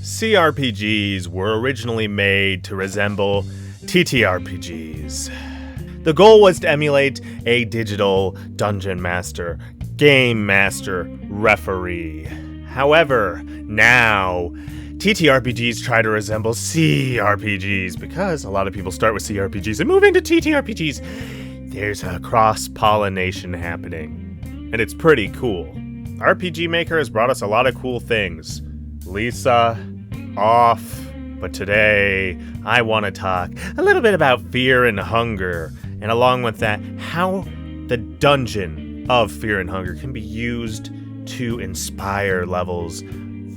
CRPGs were originally made to resemble TTRPGs. The goal was to emulate a digital dungeon master, game master, referee. However, now TTRPGs try to resemble CRPGs because a lot of people start with CRPGs and move into TTRPGs. There's a cross-pollination happening, and it's pretty cool. RPG Maker has brought us a lot of cool things. Lisa, off, but today I want to talk a little bit about Fear and Hunger, and along with that, how the dungeon of Fear and Hunger can be used to inspire levels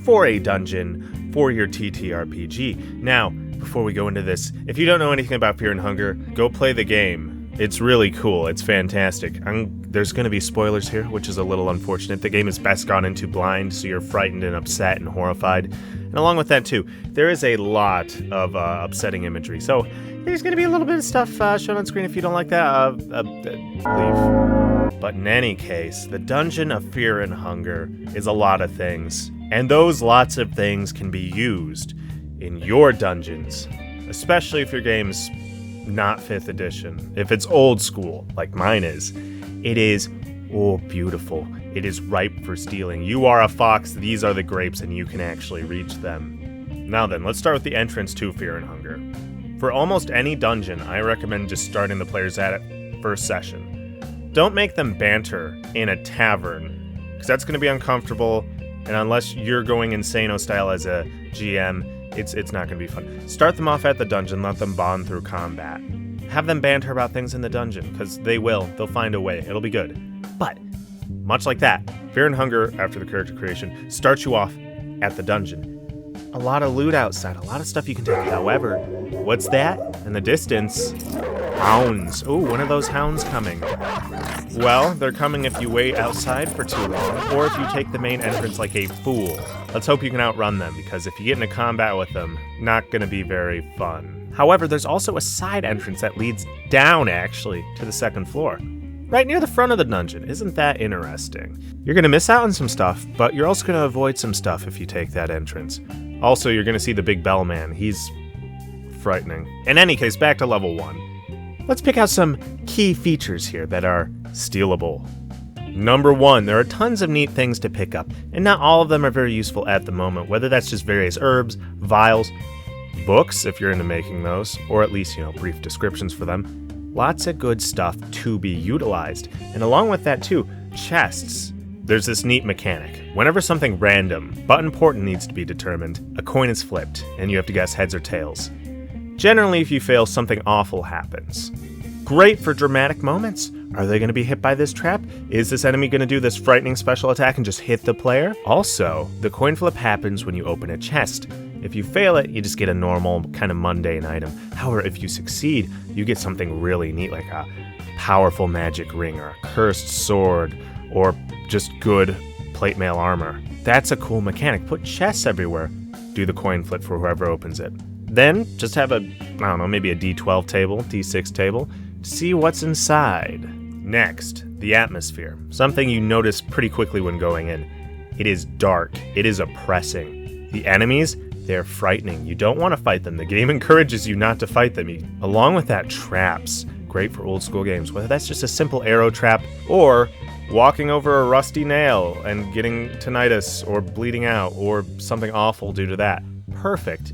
for a dungeon for your TTRPG. Now, before we go into this, if you don't know anything about Fear and Hunger, go play the game. It's really cool. It's fantastic. There's going to be spoilers here, which is a little unfortunate. The game is best gone into blind, so you're frightened and upset and horrified. And along with that, too, there is a lot of upsetting imagery. So there's going to be a little bit of stuff shown on screen. If you don't like that, leave. But in any case, the Dungeon of Fear and Hunger is a lot of things. And those lots of things can be used in your dungeons, especially if your game's not 5th edition. If it's old school, like mine is, it is, beautiful. It is ripe for stealing. You are a fox, these are the grapes, and you can actually reach them. Now then, let's start with the entrance to Fear and Hunger. For almost any dungeon, I recommend just starting the players at it first session. Don't make them banter in a tavern, because that's going to be uncomfortable, and unless you're going Insano style as a GM, it's not going to be fun. Start them off at the dungeon, let them bond through combat. Have them banter about things in the dungeon, because they will. They'll find a way. It'll be good. But, much like that, Fear and Hunger, after the character creation, starts you off at the dungeon. A lot of loot outside, a lot of stuff you can take. However, what's that? In the distance, hounds. Ooh, one of those hounds coming. Well, they're coming if you wait outside for too long, or if you take the main entrance like a fool. Let's hope you can outrun them, because if you get into combat with them, not gonna be very fun. However, there's also a side entrance that leads down, actually, to the 2nd floor. Right near the front of the dungeon. Isn't that interesting? You're gonna miss out on some stuff, but you're also gonna avoid some stuff if you take that entrance. Also, you're gonna see the big bell man. He's frightening. In any case, back to level 1. Let's pick out some key features here that are stealable. Number 1, there are tons of neat things to pick up, and not all of them are very useful at the moment, whether that's just various herbs, vials, books, if you're into making those, or at least, brief descriptions for them. Lots of good stuff to be utilized. And along with that too, chests. There's this neat mechanic. Whenever something random, but important needs to be determined, a coin is flipped, and you have to guess heads or tails. Generally, if you fail, something awful happens. Great for dramatic moments. Are they going to be hit by this trap? Is this enemy going to do this frightening special attack and just hit the player? Also, the coin flip happens when you open a chest. If you fail it, you just get a normal, kind of mundane item. However, if you succeed, you get something really neat, like a powerful magic ring, or a cursed sword, or just good plate mail armor. That's a cool mechanic. Put chests everywhere. Do the coin flip for whoever opens it. Then, just have maybe a D12 table, D6 table, to see what's inside. Next, the atmosphere. Something you notice pretty quickly when going in. It is dark. It is oppressing. The enemies, they're frightening. You don't want to fight them. The game encourages you not to fight them. Along with that, traps. Great for old school games. Whether that's just a simple arrow trap, or walking over a rusty nail and getting tinnitus, or bleeding out, or something awful due to that. Perfect.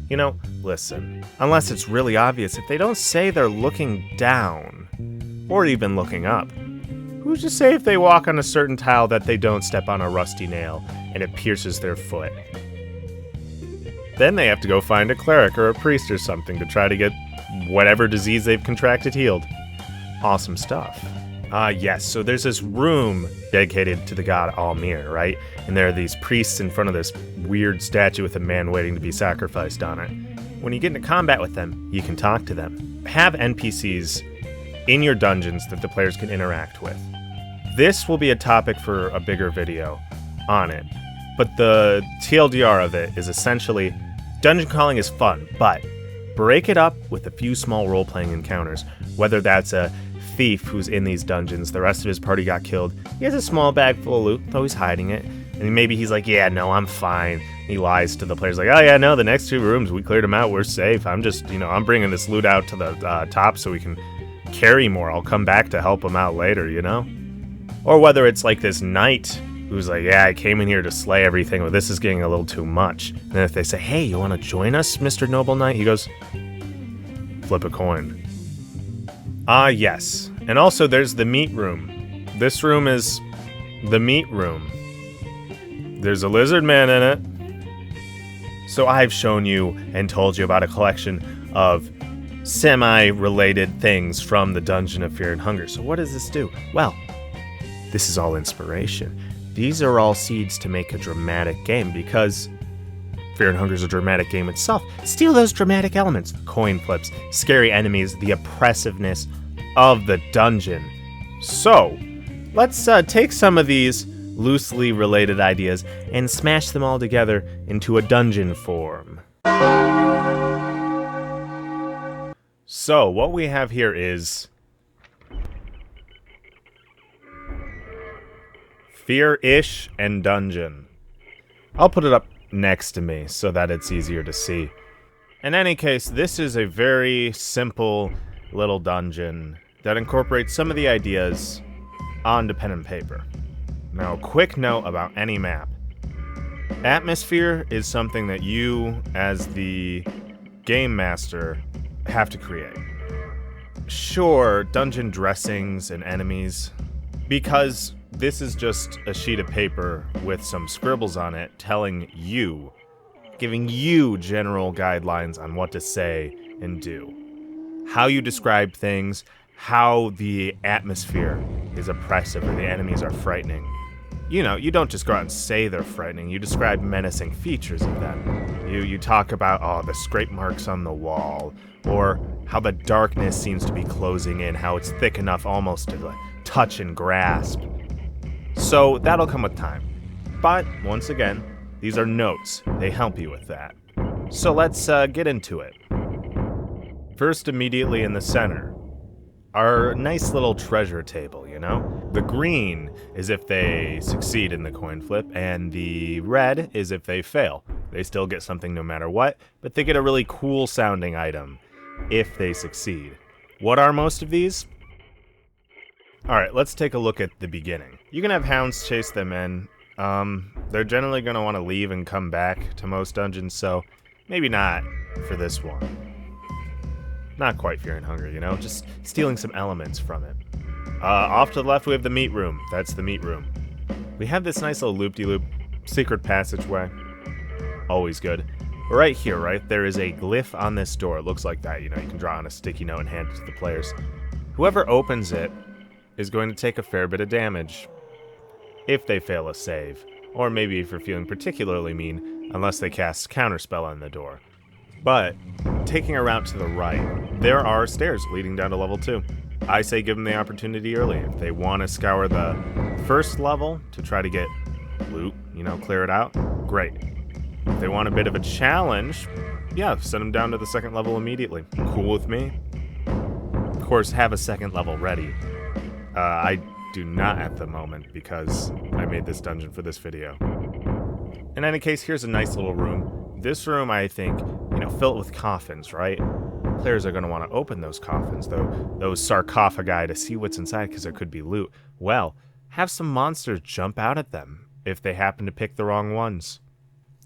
Listen. Unless it's really obvious, if they don't say they're looking down, or even looking up, who's to say if they walk on a certain tile that they don't step on a rusty nail and it pierces their foot? Then they have to go find a cleric or a priest or something to try to get whatever disease they've contracted healed. Awesome stuff. Yes, so there's this room dedicated to the god Almir, right? And there are these priests in front of this weird statue with a man waiting to be sacrificed on it. When you get into combat with them, you can talk to them. Have NPCs in your dungeons that the players can interact with. This will be a topic for a bigger video on it. But the TLDR of it is essentially, dungeon crawling is fun, but break it up with a few small role-playing encounters, whether that's a thief who's in these dungeons, the rest of his party got killed, he has a small bag full of loot, though he's hiding it, and maybe he's like, yeah, no, I'm fine, He lies to the players like, oh yeah, no, the next 2 rooms, we cleared them out, we're safe. I'm just, I'm bringing this loot out to the top so we can carry more. I'll come back to help them out later, Or whether it's like this knight who's like, yeah, I came in here to slay everything, but this is getting a little too much. And then if they say, hey, you want to join us, Mr. Noble Knight? He goes, flip a coin. Yes. And also there's the meat room. This room is the meat room. There's a lizard man in it. So I've shown you and told you about a collection of semi-related things from the Dungeon of Fear and Hunger. So what does this do? Well, this is all inspiration. These are all seeds to make a dramatic game, because Fear and Hunger is a dramatic game itself. Steal those dramatic elements, the coin flips, scary enemies, the oppressiveness of the dungeon. So, let's take some of these loosely related ideas and smash them all together into a dungeon form. So, what we have here is Fear-ish and Dungeon. I'll put it up next to me so that it's easier to see. In any case, this is a very simple little dungeon that incorporates some of the ideas onto pen and paper. Now, a quick note about any map. Atmosphere is something that you, as the game master, have to create. Sure, dungeon dressings and enemies, because this is just a sheet of paper with some scribbles on it telling you, giving you general guidelines on what to say and do. How you describe things, how the atmosphere is oppressive or the enemies are frightening. You don't just go out and say they're frightening, you describe menacing features of them. You talk about, the scrape marks on the wall, or how the darkness seems to be closing in, how it's thick enough almost to touch and grasp. So that'll come with time. But, once again, these are notes. They help you with that. So let's get into it. First, immediately in the center, our nice little treasure table, The green is if they succeed in the coin flip, and the red is if they fail. They still get something no matter what, but they get a really cool sounding item if they succeed. What are most of these? Alright, let's take a look at the beginning. You can have hounds chase them in. They're generally going to want to leave and come back to most dungeons, so maybe not for this one. Not quite Fear and Hunger, just stealing some elements from it. Off to the left we have the meat room. That's the meat room. We have this nice little loop-de-loop secret passageway. Always good. But right here, there is a glyph on this door. It looks like that, you can draw on a sticky note and hand it to the players. Whoever opens it is going to take a fair bit of damage if they fail a save, or maybe if you're feeling particularly mean, unless they cast Counterspell on the door. But, taking a route to the right, there are stairs leading down to level 2. I say give them the opportunity early. If they want to scour the first level to try to get loot, clear it out, great. If they want a bit of a challenge, yeah, send them down to the second level immediately. Cool with me. Of course, have a second level ready. I do not at the moment because I made this dungeon for this video. In any case, here's a nice little room. This room, I think, fill it with coffins, right? Players are going to want to open those coffins, those sarcophagi, to see what's inside because there could be loot. Well, have some monsters jump out at them if they happen to pick the wrong ones.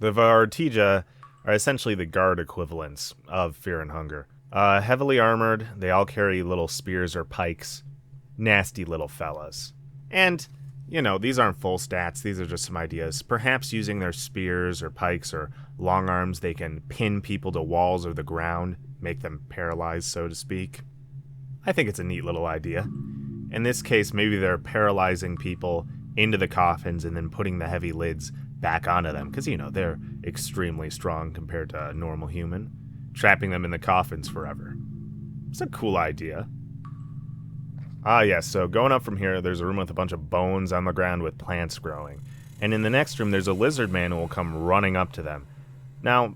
The Vartija are essentially the guard equivalents of Fear and Hunger. Heavily armored, they all carry little spears or pikes. Nasty little fellas. And, these aren't full stats, these are just some ideas. Perhaps using their spears or pikes or long arms, they can pin people to walls or the ground, make them paralyzed, so to speak. I think it's a neat little idea. In this case, maybe they're paralyzing people into the coffins and then putting the heavy lids back onto them, because, they're extremely strong compared to a normal human. Trapping them in the coffins forever. It's a cool idea. Yes, so going up from here, there's a room with a bunch of bones on the ground with plants growing. And in the next room, there's a lizard man who will come running up to them. Now,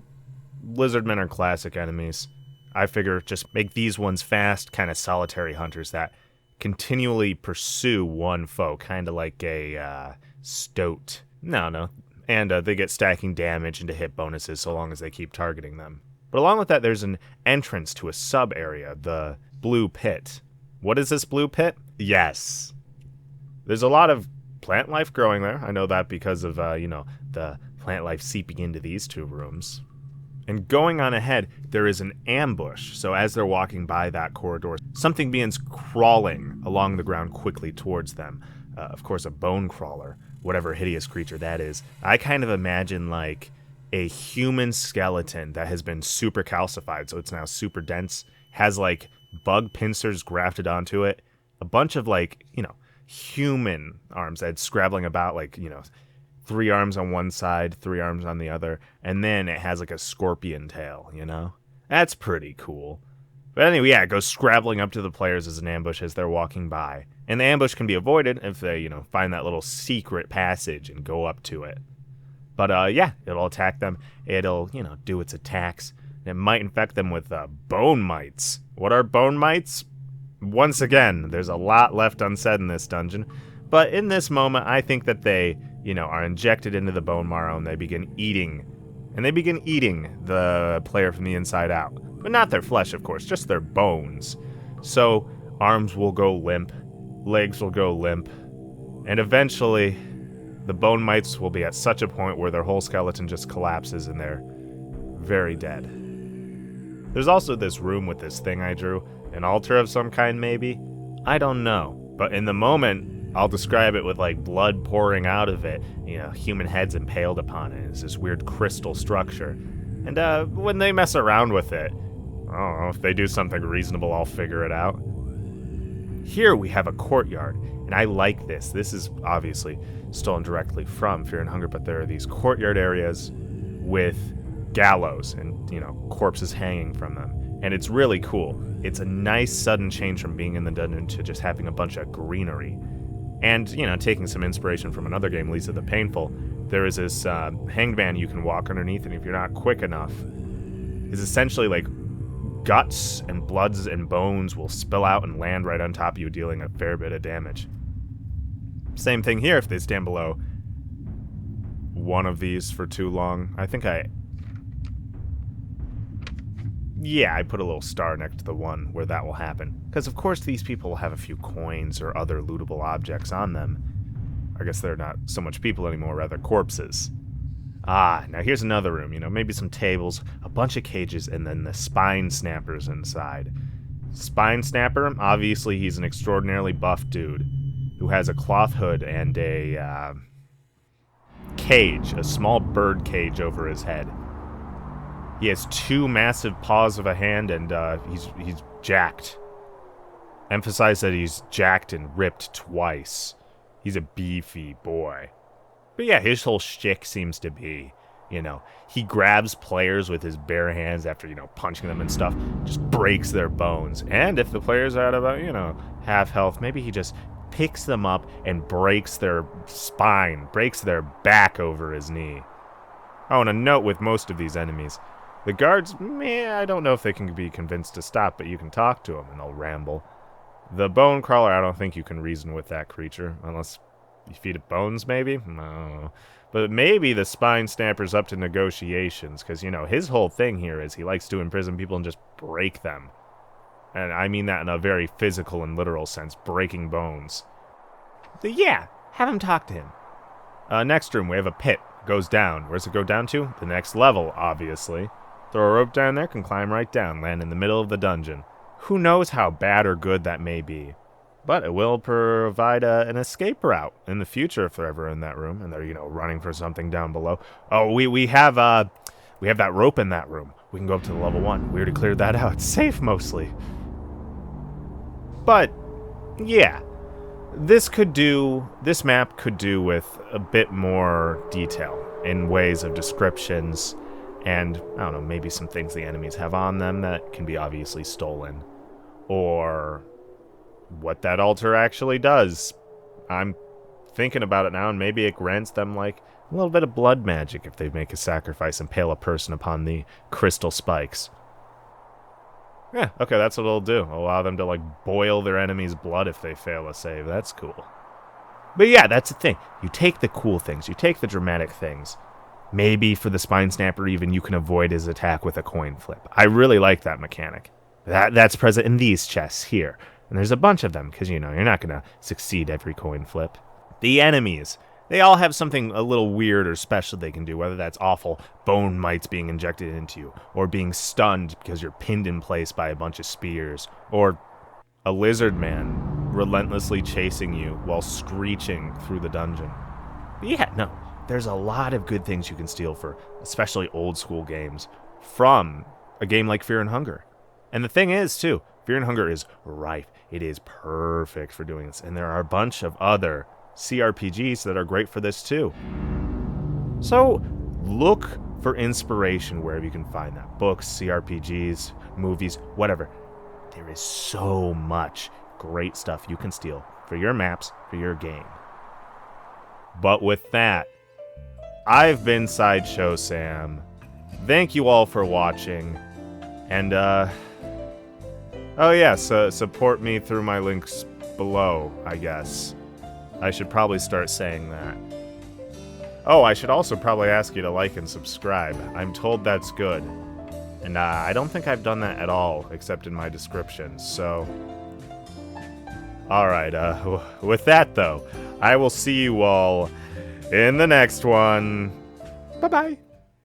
lizard men are classic enemies. I figure just make these ones fast, kind of solitary hunters that continually pursue one foe, kind of like a stoat. No, And they get stacking damage into hit bonuses so long as they keep targeting them. But along with that, there's an entrance to a sub-area, the Blue Pit. What is this Blue Pit? Yes. There's a lot of plant life growing there. I know that because of, the plant life seeping into these two rooms. And going on ahead, there is an ambush. So as they're walking by that corridor, something begins crawling along the ground quickly towards them. Of course, a bone crawler, whatever hideous creature that is. I kind of imagine like a human skeleton that has been super calcified, so it's now super dense, has like bug pincers grafted onto it, a bunch of like, human arms that's scrabbling about, like, 3 arms on one side, 3 arms on the other, and then it has like a scorpion tail, That's pretty cool. But anyway, yeah, it goes scrabbling up to the players as an ambush as they're walking by. And the ambush can be avoided if they, find that little secret passage and go up to it. But, it'll attack them. It'll, do its attacks. It might infect them with bone mites. What are bone mites? Once again, there's a lot left unsaid in this dungeon. But in this moment, I think that they, are injected into the bone marrow and they begin eating. And they begin eating the player from the inside out. But not their flesh, of course, just their bones. So arms will go limp, legs will go limp, and eventually the bone mites will be at such a point where their whole skeleton just collapses and they're very dead. There's also this room with this thing I drew, an altar of some kind maybe? I don't know, but in the moment, I'll describe it with like blood pouring out of it, human heads impaled upon it. It's this weird crystal structure. And when they mess around with it, I don't know, if they do something reasonable, I'll figure it out. Here we have a courtyard, and I like this. This is obviously stolen directly from Fear and Hunger, but there are these courtyard areas with gallows and, corpses hanging from them. And it's really cool. It's a nice sudden change from being in the dungeon to just having a bunch of greenery. And, taking some inspiration from another game, Lisa the Painful, there is this hanged man you can walk underneath, and if you're not quick enough, is essentially like guts and bloods and bones will spill out and land right on top of you, dealing a fair bit of damage. Same thing here if they stand below one of these for too long. I put a little star next to the one where that will happen. Because of course these people will have a few coins or other lootable objects on them. I guess they're not so much people anymore, rather corpses. Now here's another room, maybe some tables, a bunch of cages, and then the Spine Snapper's inside. Spine Snapper, obviously he's an extraordinarily buff dude who has a cloth hood and a cage, a small bird cage over his head. He has 2 massive paws of a hand, and he's jacked. Emphasize that he's jacked and ripped twice. He's a beefy boy. But yeah, his whole shtick seems to be, he grabs players with his bare hands after, punching them and stuff, just breaks their bones. And if the players are at about, half health, maybe he just picks them up and breaks their spine, breaks their back over his knee. Oh, and a note with most of these enemies. The guards, I don't know if they can be convinced to stop, but you can talk to them and they'll ramble. The bone crawler, I don't think you can reason with that creature, unless you feed it bones, maybe? No. But maybe the Spine Snapper's up to negotiations, because, his whole thing here is he likes to imprison people and just break them. And I mean that in a very physical and literal sense, breaking bones. So yeah, have him talk to him. Next room, we have a pit. Goes down. Where's it go down to? The next level, obviously. Throw a rope down there, can climb right down, land in the middle of the dungeon. Who knows how bad or good that may be. But it will provide an escape route in the future if they're ever in that room and they're, running for something down below. Oh, we have that rope in that room. We can go up to the level 1. We already cleared that out. It's safe mostly. But yeah, this map could do with a bit more detail in ways of descriptions and, I don't know, maybe some things the enemies have on them that can be obviously stolen. Or what that altar actually does. I'm thinking about it now, and maybe it grants them, like, a little bit of blood magic if they make a sacrifice and impale a person upon the crystal spikes. Yeah, okay, that's what it'll do. Allow them to, like, boil their enemy's blood if they fail a save. That's cool. But yeah, that's the thing. You take the cool things. You take the dramatic things. Maybe for the Spine Snapper even you can avoid his attack with a coin flip. I really like that mechanic. That's present in these chests here. And there's a bunch of them because, you're not going to succeed every coin flip. The enemies. They all have something a little weird or special they can do, whether that's awful bone mites being injected into you, or being stunned because you're pinned in place by a bunch of spears, or a lizard man relentlessly chasing you while screeching through the dungeon. But yeah, no, there's a lot of good things you can steal for, especially old school games, from a game like Fear and Hunger. And the thing is, too, Fear and Hunger is rife. It is perfect for doing this. And there are a bunch of other CRPGs that are great for this, too. So look for inspiration wherever you can find that. Books, CRPGs, movies, whatever. There is so much great stuff you can steal for your maps, for your game. But with that, I've been Sideshow Sam. Thank you all for watching. And, support me through my links below, I guess. I should probably start saying that. Oh, I should also probably ask you to like and subscribe. I'm told that's good. And I don't think I've done that at all, except in my description, so... Alright, with that, though, I will see you all in the next one. Bye-bye.